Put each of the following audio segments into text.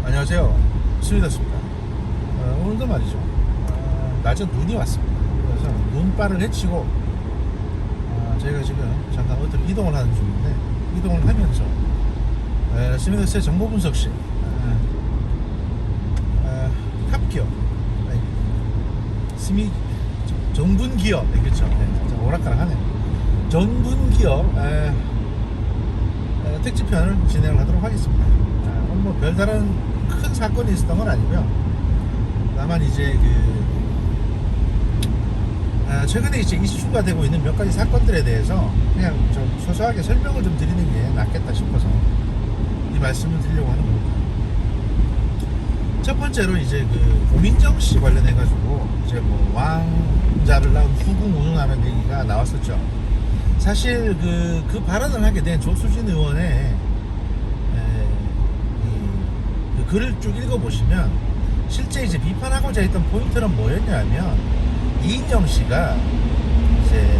안녕하세요. 수리다스입니다. 오늘도 말이죠. 낮에 눈이 왔습니다. 그래서 눈발을 헤치고 저희가 지금 잠깐 어디로 이동을 하는 중인데, 이동을 하면서 스미더스의 정보 분석실 탑기업 전분기업, 그렇죠. 네, 오락가락하네요. 전분기업 특집편을 진행을 하도록 하겠습니다. 오늘 뭐 별다른 큰 사건이 있었던 건 아니고요. 다만 이제 최근에 이제 이슈가 되고 있는 몇 가지 사건들에 대해서 그냥 좀 소소하게 설명을 좀 드리는 게 낫겠다 싶어서 이 말씀을 드리려고 하는 겁니다. 첫 번째로 이제 고민정 씨 관련해 가지고 이제 뭐 왕자를 낳은 후궁 운운하는 얘기가 나왔었죠. 사실 그 발언을 하게 된 조수진 의원의 그 글을 쭉 읽어보시면 실제 이제 비판하고자 했던 포인트는 뭐였냐면, 이인영 씨가 이제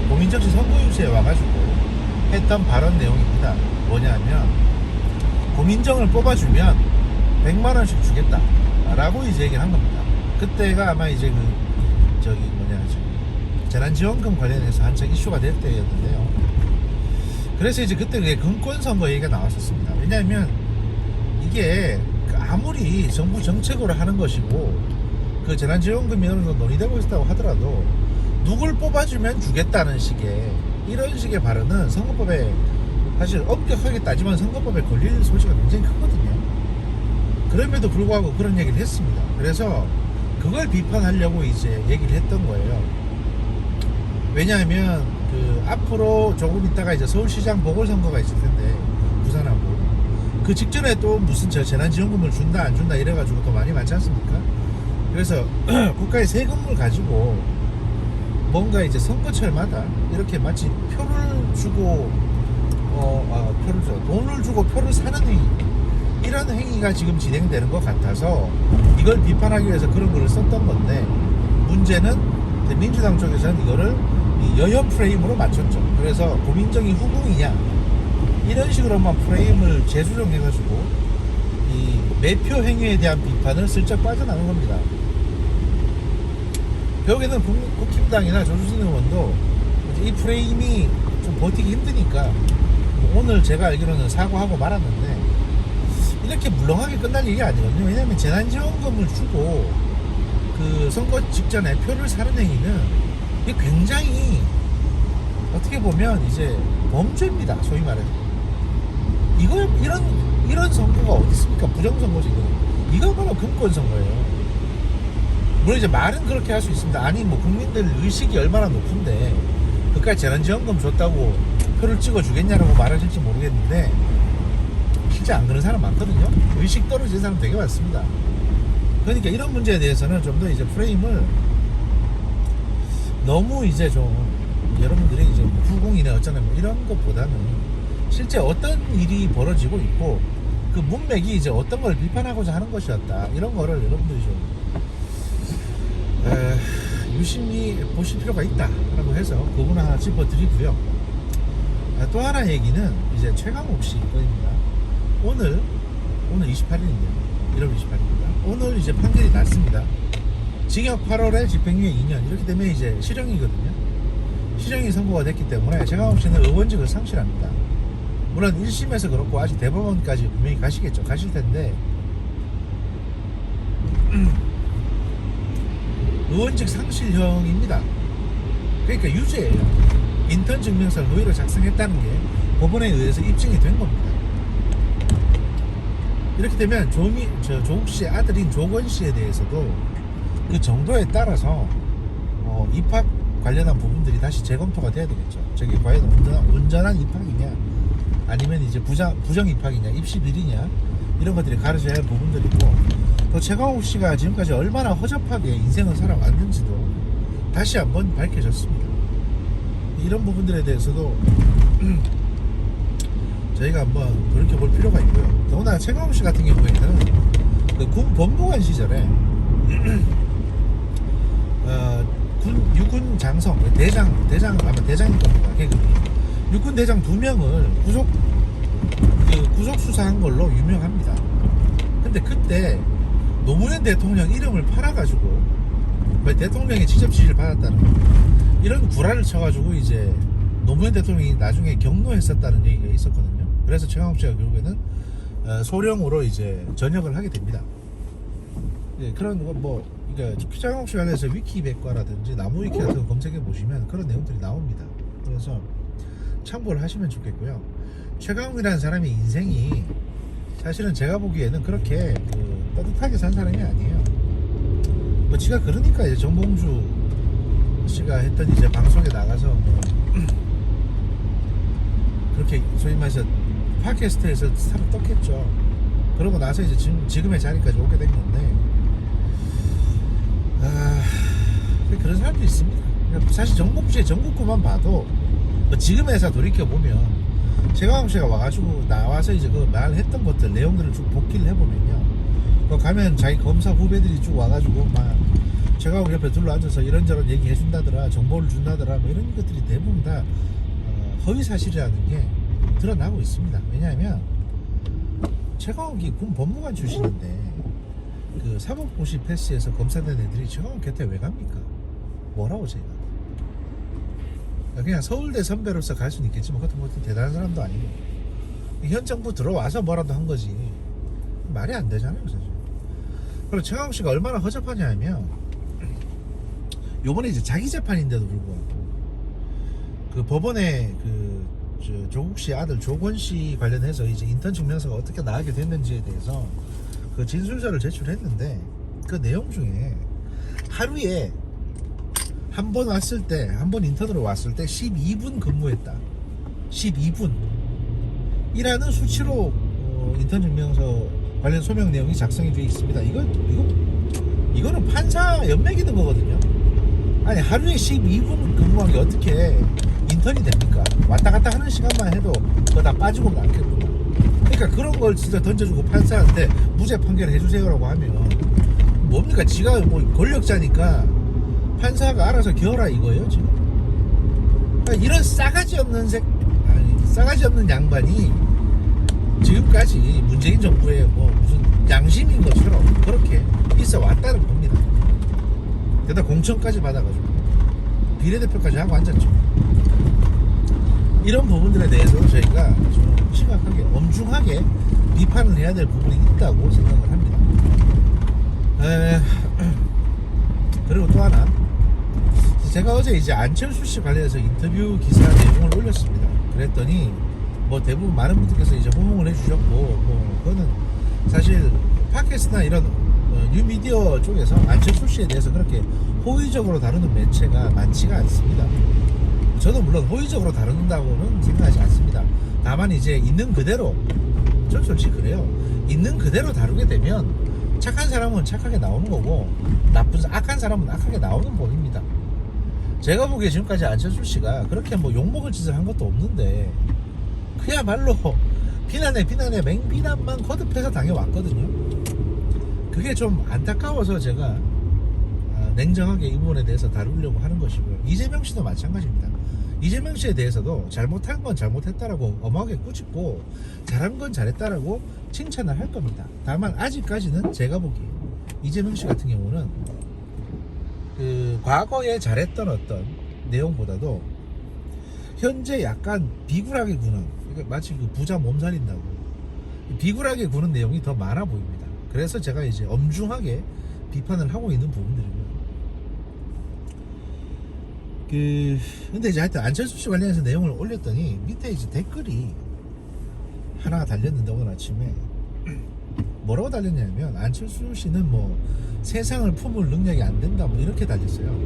고민정 씨 선거 유세에 와가지고 했던 발언 내용입니다. 뭐냐면, 고민정을 뽑아주면 100만원씩 주겠다 라고 이제 얘기를 한 겁니다. 그때가 아마 이제 재난지원금 관련해서 한창 이슈가 될 때였는데요. 그래서 이제 그때 그게 금권선거 얘기가 나왔었습니다. 왜냐하면 이게 아무리 정부 정책으로 하는 것이고 그 재난지원금이 어느 정도 논의되고 있다고 하더라도 누굴 뽑아주면 주겠다는 식의 이런 식의 발언은 선거법에, 사실 엄격하게 따지면 선거법에 걸릴 소지가 굉장히 크거든요. 그럼에도 불구하고 그런 얘기를 했습니다. 그래서 그걸 비판하려고 이제 얘기를 했던 거예요. 왜냐하면 앞으로 조금 있다가 이제 서울시장 보궐선거가 있을 텐데, 부산하고 그 직전에 또 무슨 재난지원금을 준다 안 준다 이래가지고 또 많이 많지 않습니까? 그래서 국가의 세금을 가지고 뭔가 이제 선거철마다 이렇게 마치 표를 주고 돈을 주고 표를 사는 행위, 이런 행위가 지금 진행되는 것 같아서 이걸 비판하기 위해서 그런 글을 썼던 건데, 문제는 민주당 쪽에서는 이거를 여혐 프레임으로 맞췄죠. 그래서 고민정이 후궁이냐 이런 식으로만 프레임을 재수정해가지고 이 매표 행위에 대한 비판을 슬쩍 빠져나간 겁니다. 결국에는 국힘당이나 조수진 의원도 이 프레임이 좀 버티기 힘드니까 오늘 제가 알기로는 사과하고 말았는데, 이렇게 물렁하게 끝날 일이 아니거든요. 왜냐하면 재난지원금을 주고 그 선거 직전에 표를 사는 행위는 이게 굉장히 어떻게 보면 이제 범죄입니다. 소위 말해서 이런 선거가 어디 있습니까? 부정선거지. 이거 바로 금권선거예요. 물론 이제 말은 그렇게 할 수 있습니다. 아니 뭐 국민들 의식이 얼마나 높은데 그까지 재난지원금 줬다고 표를 찍어주겠냐라고 말하실지 모르겠는데, 실제 안 그런 사람 많거든요. 의식 떨어진 사람 되게 많습니다. 그러니까 이런 문제에 대해서는 좀 더 이제 프레임을 너무 이제 좀 여러분들이 이제 후궁이네 어쩌네 뭐 이런 것보다는 실제 어떤 일이 벌어지고 있고 그 문맥이 이제 어떤 걸 비판하고자 하는 것이었다, 이런 거를 여러분들이 좀 유심히 보실 필요가 있다라고 해서 그 부분 하나 짚어드리고요. 또 하나 얘기는 이제 최강욱 씨 거입니다. 오늘 28일인데요. 1월 28일입니다. 오늘 이제 판결이 났습니다. 징역 8월에 집행유예 2년, 이렇게 되면 이제 실형이거든요. 실형이 선고가 됐기 때문에 최강욱 씨는 의원직을 상실합니다. 물론 1심에서 그렇고 아직 대법원까지 분명히 가시겠죠. 가실 텐데 의원직 상실형입니다. 그러니까 유죄예요. 인턴 증명서를 노예로 작성했다는 게 법원에 의해서 입증이 된 겁니다. 이렇게 되면 조국 씨의 아들인 조건 씨에 대해서도 그 정도에 따라서 입학 관련한 부분들이 다시 재검토가 돼야 되겠죠. 저게 과연 온전한 입학이냐, 아니면 이제 부정 입학이냐, 입시 비리냐, 이런 것들이 가려져야 할 부분들이고, 또 최강욱 씨가 지금까지 얼마나 허접하게 인생을 살아왔는지도 다시 한번 밝혀졌습니다. 이런 부분들에 대해서도 저희가 한번 돌이켜볼 필요가 있고요. 더구나 최강욱 씨 같은 경우에는 그 군 법무관 시절에 육군 장성 아마 대장일 겁니다. 육군 대장 2명을 구속 수사한 걸로 유명합니다. 근데 근데 그때 노무현 대통령 이름을 팔아가지고 대통령이 직접 지지를 받았다는 이런 구라를 쳐가지고 이제 노무현 대통령이 나중에 경로했었다는 얘기가 있었거든요. 그래서 최강욱 씨가 결국에는 소령으로 이제 전역을 하게 됩니다. 예, 그런 뭐 그러니까 최강욱 씨 관련해서 위키백과라든지 나무위키 같은 거 검색해 보시면 그런 내용들이 나옵니다. 그래서 참고를 하시면 좋겠고요. 최강욱이라는 사람의 인생이 사실은 제가 보기에는 그렇게 따뜻하게 산 사람이 아니에요. 뭐 지가 그러니까 이제 정봉주 씨가 했던 이제 방송에 나가서 뭐 그렇게 소위 말해서 팟캐스트에서 스타를 떴겠죠. 그러고 나서 이제 지금의 자리까지 오게 된 건데, 그런 사람도 있습니다. 사실 정봉주 씨의 전국구만 봐도 뭐 지금에서 돌이켜보면 최강욱 씨가 와가지고 나와서 이제 그 말했던 것들 내용들을 쭉 복기를 해보면요, 그 가면 자기 검사 후배들이 쭉 와가지고 막 최강욱 옆에 둘러앉아서 이런저런 얘기 해준다더라, 정보를 준다더라, 뭐 이런 것들이 대부분 다 허위 사실이라는 게 드러나고 있습니다. 왜냐하면 최강욱이 군 법무관 출신인데 그 사법고시 패스에서 검사된 애들이 최강욱 곁에 왜 갑니까? 뭐라고 제가 그냥 서울대 선배로서 갈 수는 있겠지만 그것도 뭐 대단한 사람도 아니고 현 정부 들어와서 뭐라도 한 거지 말이 안 되잖아요 사실. 그리고 최강욱 씨가 얼마나 허접하냐 하면 요번에 이제 자기 재판인데도 불구하고 그 법원에 조국 씨 아들 조건 씨 관련해서 이제 인턴 증명서가 어떻게 나가게 됐는지에 대해서 그 진술서를 제출했는데 그 내용 중에 하루에 한 번 왔을 때, 한 번 인턴으로 왔을 때 12분 근무했다. 12분 이라는 수치로 인턴 증명서 관련 소명 내용이 작성이 되어 있습니다. 이거는 판사 연맥이 된 거거든요. 아니 하루에 12분 근무한 게 어떻게 인턴이 됩니까? 왔다 갔다 하는 시간만 해도 그거 다 빠지고 남겠구만. 그러니까 그런 걸 진짜 던져주고 판사한테 무죄 판결 해주세요라고 하면 뭡니까? 지가 뭐 권력자니까 판사가 알아서 겨라 이거예요 지금. 그러니까 이런 싸가지 없는 양반이 지금까지 문재인 정부의 뭐 무슨 양심인 것처럼 그렇게 있어 왔다는 겁니다. 게다가 공천까지 받아가지고 비례대표까지 하고 앉았죠. 이런 부분들에 대해서 저희가 좀 심각하게 엄중하게 비판을 해야 될 부분이 있다고 생각을 합니다. 그리고 또 하나, 제가 어제 이제 안철수 씨 관련해서 인터뷰 기사 내용을 올렸습니다. 그랬더니 뭐 대부분 많은 분들께서 이제 호응을 해주셨고, 뭐 그거는 사실 팟캐스트나 이런 뉴미디어 쪽에서 안철수 씨에 대해서 그렇게 호의적으로 다루는 매체가 많지가 않습니다. 저도 물론 호의적으로 다룬다고는 생각하지 않습니다. 다만 이제 있는 그대로, 전 솔직히 그래요. 있는 그대로 다루게 되면 착한 사람은 착하게 나오는 거고 악한 사람은 악하게 나오는 법입니다. 제가 보기에 지금까지 안철수 씨가 그렇게 뭐 욕먹을 짓을 한 것도 없는데 그야말로 비난에 맹비난만 거듭해서 당해왔거든요. 그게 좀 안타까워서 제가 냉정하게 이 부분에 대해서 다루려고 하는 것이고요. 이재명 씨도 마찬가지입니다. 이재명 씨에 대해서도 잘못한 건 잘못했다라고 엄하게 꾸짖고 잘한 건 잘했다라고 칭찬을 할 겁니다. 다만 아직까지는 제가 보기에 이재명 씨 같은 경우는 그 과거에 잘했던 어떤 내용보다도 현재 약간 비굴하게 구는, 그러니까 마치 그 부자 몸살인다고 비굴하게 구는 내용이 더 많아 보입니다. 그래서 제가 이제 엄중하게 비판을 하고 있는 부분들이고요. 근데 이제 하여튼 안철수 씨 관련해서 내용을 올렸더니 밑에 이제 댓글이 하나가 달렸는데 오늘 아침에 뭐라고 달렸냐면 안철수 씨는 뭐 세상을 품을 능력이 안 된다 뭐 이렇게 달렸어요.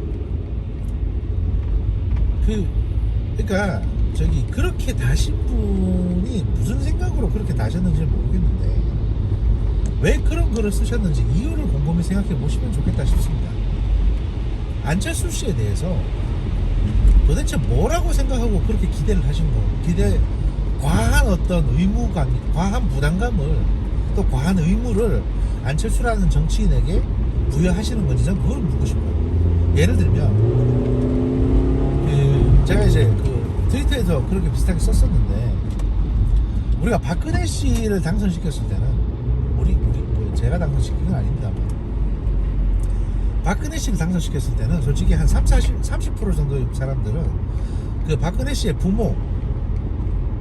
그러니까 저기 그렇게 다신 분이 무슨 생각으로 그렇게 다셨는지 모르겠는데 왜 그런 글을 쓰셨는지 이유를 곰곰이 생각해 보시면 좋겠다 싶습니다. 안철수 씨에 대해서 도대체 뭐라고 생각하고 그렇게 기대를 하신 거, 과한 어떤 의무감, 과한 부담감을 또 과한 의무를 안철수라는 정치인에게 부여하시는 건지 저는 그걸 묻고 싶어요. 예를 들면 제가 이제 그 트위터에서 그렇게 비슷하게 썼었는데 우리가 박근혜 씨를 당선시켰을 때는 내가 당선시킨 건 아닙니다만, 박근혜 씨를 당선시켰을 때는 솔직히 한 30% 정도의 사람들은 그 박근혜 씨의 부모,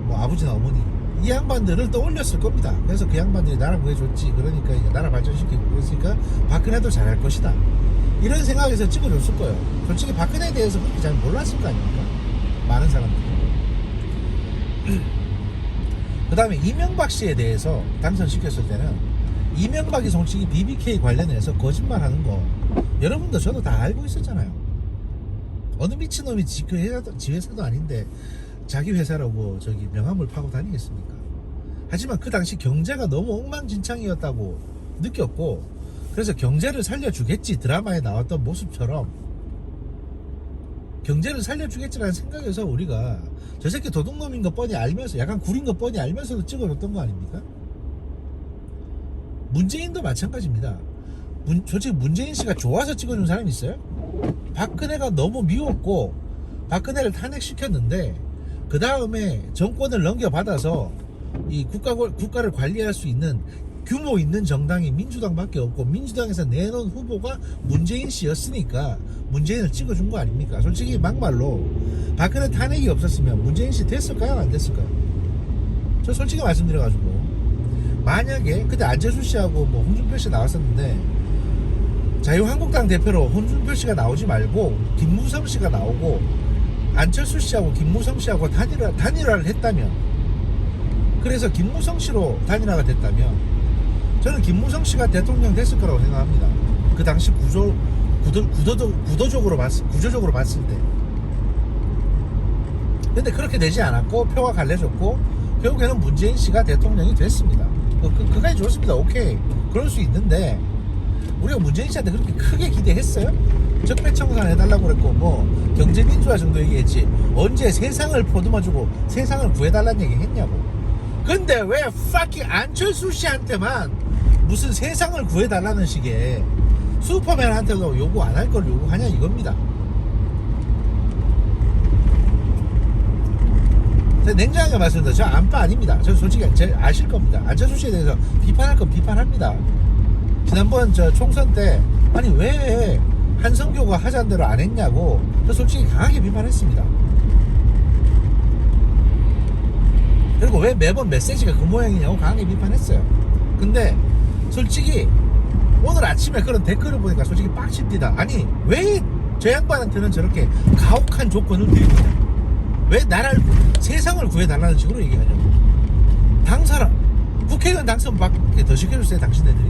뭐 아버지나 어머니, 이 양반들을 떠올렸을 겁니다. 그래서 그 양반들이 나라 구해줬지, 그러니까 이제 나라 발전시키고 그랬으니까 박근혜도 잘할 것이다, 이런 생각에서 찍어줬을 거예요. 솔직히 박근혜에 대해서 그렇게 잘 몰랐을 거 아닙니까, 많은 사람들이. 그 다음에 이명박 씨에 대해서 당선시켰을 때는 이명박이 솔직히 BBK 관련해서 거짓말하는 거 여러분도 저도 다 알고 있었잖아요. 어느 미친놈이 지 회사도 아닌데 자기 회사라고 저기 명함을 파고 다니겠습니까? 하지만 그 당시 경제가 너무 엉망진창이었다고 느꼈고, 그래서 경제를 살려주겠지, 드라마에 나왔던 모습처럼 경제를 살려주겠지라는 생각에서 우리가 저 새끼 도둑놈인 거 뻔히 알면서, 약간 구린 거 뻔히 알면서도 찍어줬던 거 아닙니까? 문재인도 마찬가지입니다. 솔직히 문재인 씨가 좋아서 찍어준 사람이 있어요? 박근혜가 너무 미웠고 박근혜를 탄핵시켰는데 그 다음에 정권을 넘겨받아서 이 국가를 관리할 수 있는 규모 있는 정당이 민주당밖에 없고, 민주당에서 내놓은 후보가 문재인 씨였으니까 문재인을 찍어준 거 아닙니까? 솔직히 막말로 박근혜 탄핵이 없었으면 문재인 씨 됐을까요? 안 됐을까요? 저 솔직히 말씀드려가지고, 만약에 그때 안철수 씨하고 뭐 홍준표 씨 나왔었는데 자유한국당 대표로 홍준표 씨가 나오지 말고 김무성 씨가 나오고 안철수 씨하고 김무성 씨하고 단일화를 했다면, 그래서 김무성 씨로 단일화가 됐다면 저는 김무성 씨가 대통령 됐을 거라고 생각합니다. 그 당시 구도적으로 봤을 때. 근데 그렇게 되지 않았고 표가 갈려졌고 결국에는 문재인 씨가 대통령이 됐습니다. 그까지 좋습니다. 오케이, 그럴 수 있는데 우리가 문재인 씨한테 그렇게 크게 기대했어요? 적폐청산 해달라고 그랬고 뭐 경제민주화 정도 얘기했지, 언제 세상을 포듬어주고 세상을 구해달라는 얘기 했냐고. 근데 왜 fucking 안철수 씨한테만 무슨 세상을 구해달라는 식의, 슈퍼맨한테도 요구 안 할 걸 요구하냐 이겁니다. 제가 냉정하게 말씀드려요. 저 안빠 아닙니다. 저 솔직히 제일 아실 겁니다. 안철수 씨에 대해서 비판할 건 비판합니다. 지난번 저 총선 때 아니 왜 한성교가 하자는 대로 안 했냐고 저 솔직히 강하게 비판했습니다. 그리고 왜 매번 메시지가 그 모양이냐고 강하게 비판했어요. 근데 솔직히 오늘 아침에 그런 댓글을 보니까 솔직히 빡칩니다. 아니 왜 저 양반한테는 저렇게 가혹한 조건을 드립니다. 왜 나라를, 세상을 구해달라는 식으로 얘기하냐고. 당사람 국회의원 당선밖에 더 시켜줬어요 당신네들이.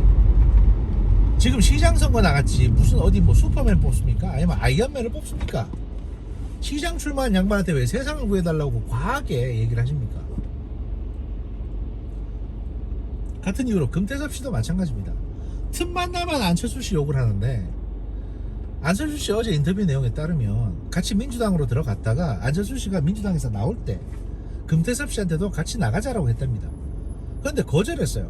지금 시장 선거 나갔지 무슨 어디 뭐 슈퍼맨 뽑습니까? 아니면 아이언맨을 뽑습니까? 시장 출마한 양반한테 왜 세상을 구해달라고 과하게 얘기를 하십니까? 같은 이유로 금태섭 씨도 마찬가지입니다. 틈만 나면 안철수 씨 욕을 하는데, 안철수 씨 어제 인터뷰 내용에 따르면 같이 민주당으로 들어갔다가 안철수 씨가 민주당에서 나올 때 금태섭 씨한테도 같이 나가자라고 했답니다. 그런데 거절했어요.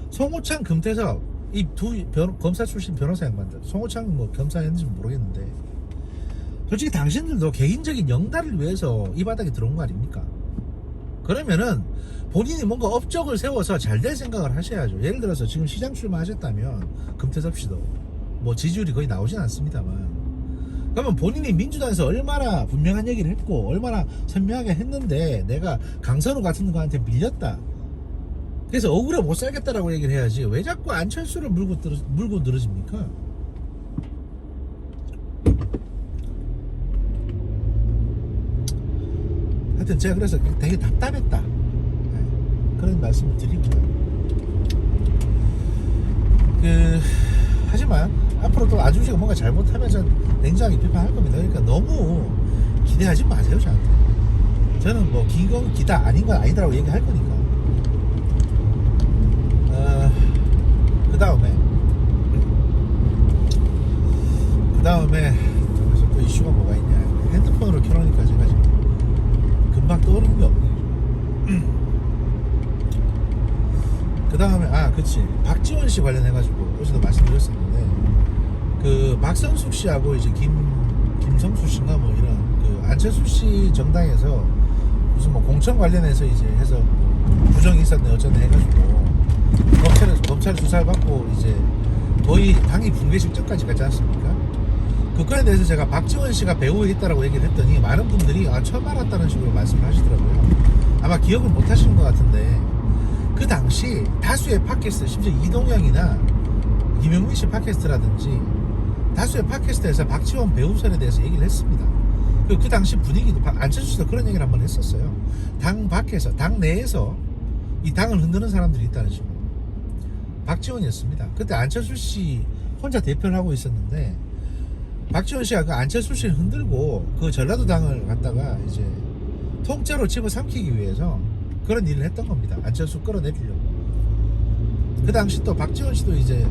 송호창, 금태섭 이 두 검사 출신 변호사 양반들, 송호창 뭐 검사였는지 모르겠는데 솔직히 당신들도 개인적인 영달을 위해서 이 바닥에 들어온 거 아닙니까? 그러면은 본인이 뭔가 업적을 세워서 잘 될 생각을 하셔야죠. 예를 들어서 지금 시장 출마하셨다면 금태섭 씨도 뭐 지지율이 거의 나오진 않습니다만, 그러면 본인이 민주당에서 얼마나 분명한 얘기를 했고 얼마나 선명하게 했는데 내가 강선우 같은 거한테 밀렸다, 그래서 억울해 못 살겠다라고 얘기를 해야지 왜 자꾸 안철수를 물고 늘어집니까? 하여튼 제가 그래서 되게 답답했다, 그런 말씀을 드립니다. 하지만 앞으로 또 안철수가 뭔가 잘못하면서 냉정하게 비판할 겁니다. 그러니까 너무 기대하지 마세요 저한테. 저는 뭐 기건 기다 아닌 건 아니다라고 얘기할 거니까. 그 다음에 또 이슈가 뭐가 있냐, 핸드폰으로 켜놓으니까 제가 지금 금방 떠오르는 게 없네요. 그 다음에 그치, 박지원 씨 관련해가지고 어제도 말씀드렸었는데, 그 박선숙 씨하고 이제 김성수 씨인가 뭐 이런 그 안철수 씨 정당에서 무슨 뭐 공천 관련해서 이제 해서 뭐 부정이 있었네 어쩌네 해가지고 검찰에서 검찰 수사를 받고 이제 거의 당이 붕괴 직전까지 가지 않습니까? 그 건에 대해서 제가 박지원 씨가 배후에 있다라고 얘기를 했더니 많은 분들이 처음 알았다는 식으로 말씀을 하시더라고요. 아마 기억을 못 하시는 것 같은데 그 당시 다수의 팟캐스트, 심지어 이동영이나 김용민 씨 팟캐스트라든지 다수의 팟캐스트에서 박지원 배우설에 대해서 얘기를 했습니다. 그 당시 분위기도 안철수 씨도 그런 얘기를 한번 했었어요. 당 밖에서, 당 내에서 이 당을 흔드는 사람들이 있다는 식으로. 박지원이었습니다. 그때 안철수 씨 혼자 대표를 하고 있었는데 박지원 씨가 그 안철수 씨를 흔들고 그 전라도 당을 갖다가 이제 통째로 집어삼키기 위해서 그런 일을 했던 겁니다. 안철수 끌어내리려고. 그 당시 또 박지원 씨도 이제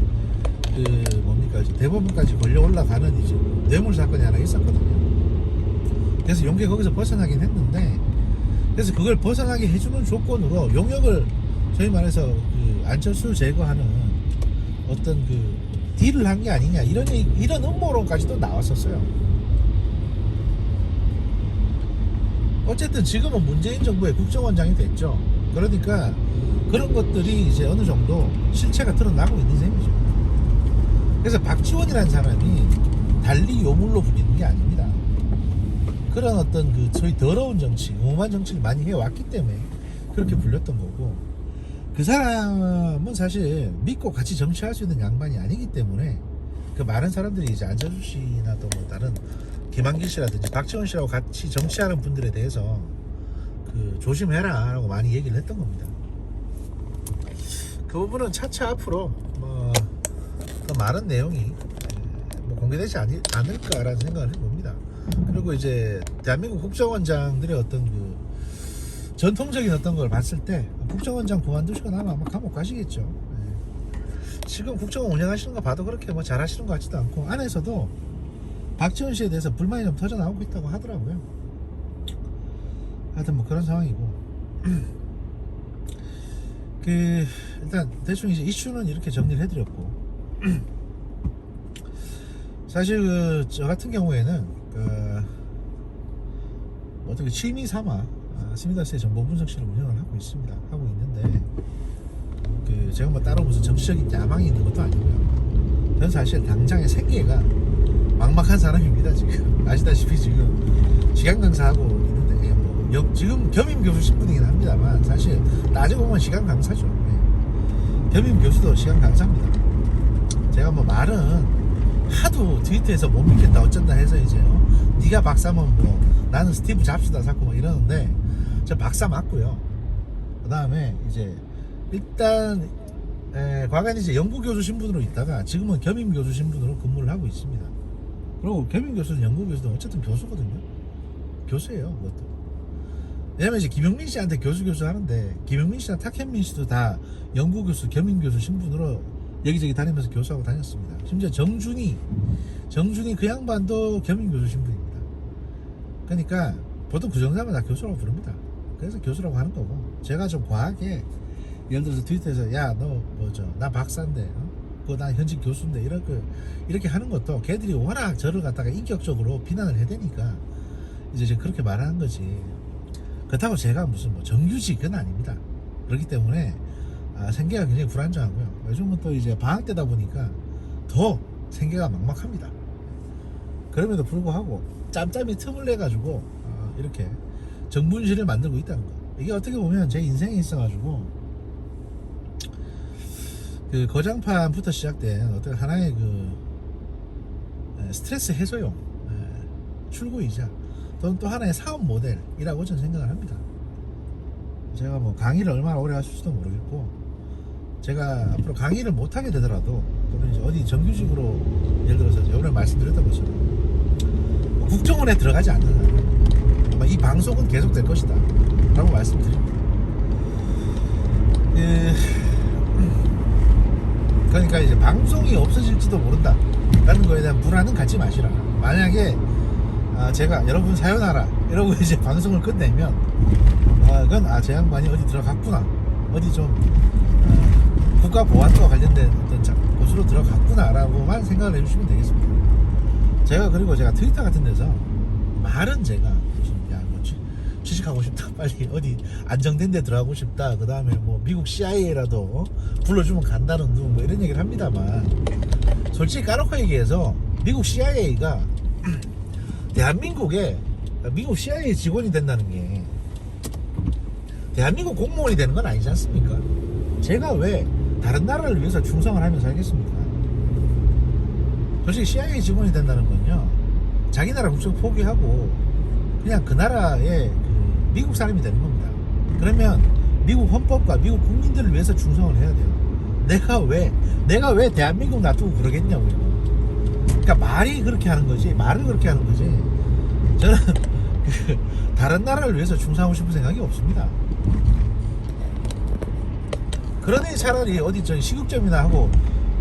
그 뭡니까 이제 대법원까지 걸려 올라가는 이제 뇌물 사건이 하나 있었거든요. 그래서 용케 거기서 벗어나긴 했는데, 그래서 그걸 벗어나게 해주는 조건으로 용역을 저희 말해서 그 안철수 제거하는 어떤 그 딜을 한 게 아니냐 이런 음모론까지도 나왔었어요. 어쨌든 지금은 문재인 정부의 국정원장이 됐죠. 그러니까 그런 것들이 이제 어느 정도 실체가 드러나고 있는 셈이죠. 그래서 박지원이라는 사람이 달리 요물로 불리는 게 아닙니다. 그런 어떤 그 소위 더러운 정치, 오만 정치를 많이 해왔기 때문에 그렇게 불렸던 거고, 그 사람은 사실 믿고 같이 정치할 수 있는 양반이 아니기 때문에 그 많은 사람들이 이제 안철수 씨나 또 뭐 다른 김한길 씨라든지 박지원 씨라고 같이 정치하는 분들에 대해서 그 조심해라 라고 많이 얘기를 했던 겁니다. 그 부분은 차차 앞으로 뭐 더 많은 내용이 뭐 공개되지 않을까라는 생각을 해봅니다. 그리고 이제 대한민국 국정원장들의 어떤 그 전통적인 어떤 걸 봤을 때 국정원장 그만두시고 나면 아마 감옥 가시겠죠. 지금 국정원 운영하시는 거 봐도 그렇게 뭐 잘하시는 것 같지도 않고, 안에서도 박지원 씨에 대해서 불만이 좀 터져 나오고 있다고 하더라고요. 하여튼 뭐 그런 상황이고 그 일단 대충 이제 이슈는 이렇게 정리를 해드렸고 사실 그 저 같은 경우에는 그 어떻게 취미 삼아 스미다스의 정보 분석실을 운영을 하고 있습니다. 하고 있는데 그 제가 뭐 따로 무슨 정치적인 야망이 있는 것도 아니고요. 저는 사실 당장의 생계가 막막한 사람입니다. 지금 아시다시피 지금 시간 강사하고 있는데 뭐 지금 겸임 교수 신분이긴 합니다만 사실 따지고 보면 시간 강사죠. 겸임 교수도 시간 강사입니다. 제가 뭐 말은 하도 트위터에서 못 믿겠다 어쩐다 해서 이제 네가 박사면 뭐 나는 스티브 잡스다 자꾸 뭐 이러는데 저 박사 맞고요. 그 다음에 이제 일단 과거에는 이제 연구교수 신분으로 있다가 지금은 겸임교수 신분으로 근무를 하고 있습니다. 그리고 겸임교수는 연구교수도 어쨌든 교수거든요. 교수예요 그것도. 왜냐면 이제 김용민 씨한테 교수 하는데 김용민 씨나 탁현민 씨도 다 연구교수 겸임교수 신분으로 여기저기 다니면서 교수하고 다녔습니다. 심지어 정준이 그 양반도 겸임교수 신분입니다. 그러니까 보통 그 정도면 다 교수라고 부릅니다. 그래서 교수라고 하는 거고, 제가 좀 과하게 예를 들어서 트위터에서 야 너 뭐죠 나 박사인데 그거 나 현직 교수인데 이렇게 하는 것도 걔들이 워낙 저를 갖다가 인격적으로 비난을 해대니까 이제 그렇게 말하는 거지. 그렇다고 제가 무슨 뭐 정규직은 아닙니다. 그렇기 때문에 생계가 굉장히 불안정하고요. 요즘은 또 이제 방학 때다 보니까 더 생계가 막막합니다. 그럼에도 불구하고 짬짬이 틈을 내 가지고 이렇게 정분실을 만들고 있다는 거. 이게 어떻게 보면 제 인생에 있어가지고 그 거장판부터 시작된 어떤 하나의 그 스트레스 해소용 출구이자 또 하나의 사업 모델이라고 저는 생각을 합니다. 제가 뭐 강의를 얼마나 오래 하실지도 모르겠고, 제가 앞으로 강의를 못하게 되더라도 또는 이제 어디 정규직으로 예를 들어서 오늘 말씀드렸던 것처럼 국정원에 들어가지 않는 한 아마 이 방송은 계속 될 것이다 라고 말씀드립니다. 그러니까 이제 방송이 없어질지도 모른다 라는 거에 대한 불안은 갖지 마시라. 만약에 제가 여러분 사연하라 이러고 이제 방송을 끝내면 그건 제 양반이 어디 들어갔구나, 어디 좀 국가보안과 관련된 어떤 곳으로 들어갔구나 라고만 생각을 해주시면 되겠습니다. 그리고 제가 트위터 같은 데서 말은 제가 무슨 뭐 취직하고 싶다, 빨리 어디 안정된 데 들어가고 싶다, 그 다음에 뭐 미국 CIA라도 불러주면 간다는 둥 뭐 이런 얘기를 합니다만, 솔직히 까놓고 얘기해서 미국 CIA가 대한민국에 미국 CIA 직원이 된다는 게 대한민국 공무원이 되는 건 아니지 않습니까? 제가 왜 다른 나라를 위해서 충성을 하면서 하겠습니까? 솔직히 CIA 직원이 된다는 건요, 자기 나라 국적 포기하고 그냥 그 나라의 그 미국 사람이 되는 겁니다. 그러면 미국 헌법과 미국 국민들을 위해서 충성을 해야 돼요. 내가 왜 대한민국 놔두고 그러겠냐고요. 그러니까 말이 그렇게 하는 거지, 말을 그렇게 하는 거지, 저는 그 다른 나라를 위해서 충성하고 싶은 생각이 없습니다. 그러니 차라리 어디 저 식육점이나 하고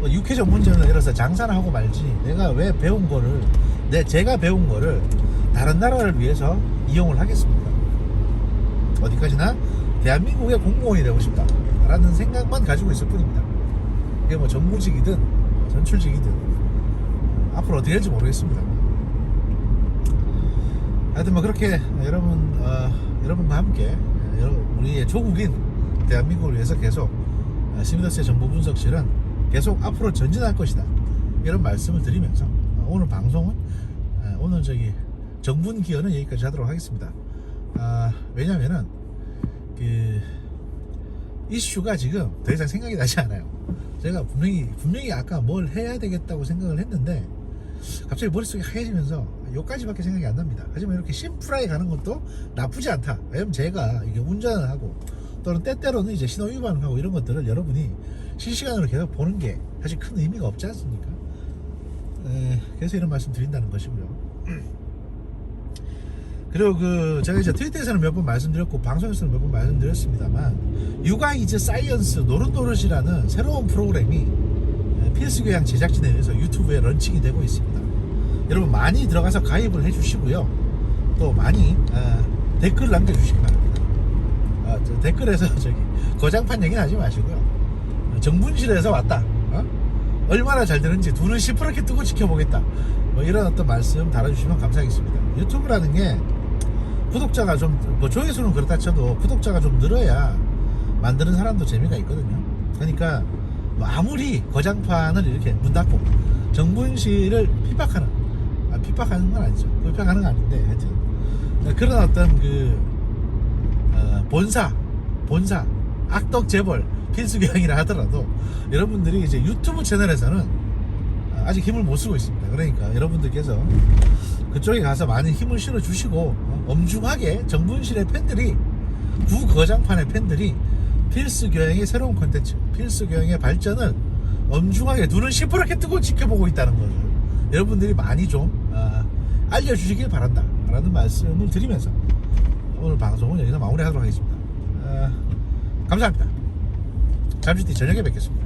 육회 전문점이나 이래서 장사나 하고 말지, 내가 왜 배운 거를, 제가 배운 거를 다른 나라를 위해서 이용을 하겠습니까? 어디까지나 대한민국의 공무원이 되고 싶다 라는 생각만 가지고 있을 뿐입니다. 이게 뭐 정무직이든 전출직이든 앞으로 어떻게 될지 모르겠습니다. 하여튼 뭐 그렇게 여러분과 함께 우리의 조국인 대한민국을 위해서 계속 시미더스의 정보 분석실은 계속 앞으로 전진할 것이다, 이런 말씀을 드리면서 오늘 방송은 오늘 정분 기여는 여기까지 하도록 하겠습니다. 왜냐면은 그 이슈가 지금 더 이상 생각이 나지 않아요. 제가 분명히 아까 뭘 해야 되겠다고 생각을 했는데 갑자기 머릿속이 하얘지면서 요까지밖에 생각이 안 납니다. 하지만 이렇게 심플하게 가는 것도 나쁘지 않다. 왜냐면 제가 이게 운전을 하고 또는 때때로는 이제 신호 위반을 하고 이런 것들을 여러분이 실시간으로 계속 보는 게 사실 큰 의미가 없지 않습니까? 그래서 이런 말씀 드린다는 것이고요. 그리고 제가 이제 트위터에서는 몇 번 말씀드렸고 방송에서는 몇 번 말씀드렸습니다만, 육아 이즈 사이언스 노릇노릇이라는 새로운 프로그램이 필수교양 제작진에 의해서 유튜브에 런칭이 되고 있습니다. 여러분 많이 들어가서 가입을 해주시고요. 또 많이 댓글 남겨주시기 바랍니다. 댓글에서 거장판 얘기는 하지 마시고요. 정분실에서 왔다, 얼마나 잘 되는지 두 눈 시퍼렇게 뜨고 지켜보겠다, 뭐 이런 어떤 말씀 달아주시면 감사하겠습니다. 유튜브라는 게 구독자가 좀, 뭐 조회수는 그렇다 쳐도 구독자가 좀 늘어야 만드는 사람도 재미가 있거든요. 그러니까 뭐 아무리 거장판을 이렇게 문 닫고 정분실을 핍박하는 건 아니죠. 핍박하는 건 아닌데, 하여튼 그런 어떤 본사 악덕 재벌 필수교양이라 하더라도 여러분들이 이제 유튜브 채널에서는 아직 힘을 못 쓰고 있습니다. 그러니까 여러분들께서 그쪽에 가서 많은 힘을 실어 주시고 엄중하게 정분실의 팬들이, 구거장판의 팬들이 필수교양의 새로운 콘텐츠, 필수교양의 발전을 엄중하게 눈을 시퍼렇게 뜨고 지켜보고 있다는 것을 여러분들이 많이 좀 알려주시길 바란다 라는 말씀을 드리면서 오늘 방송은 여기서 마무리하도록 하겠습니다. 감사합니다. 잠시 뒤 저녁에 뵙겠습니다.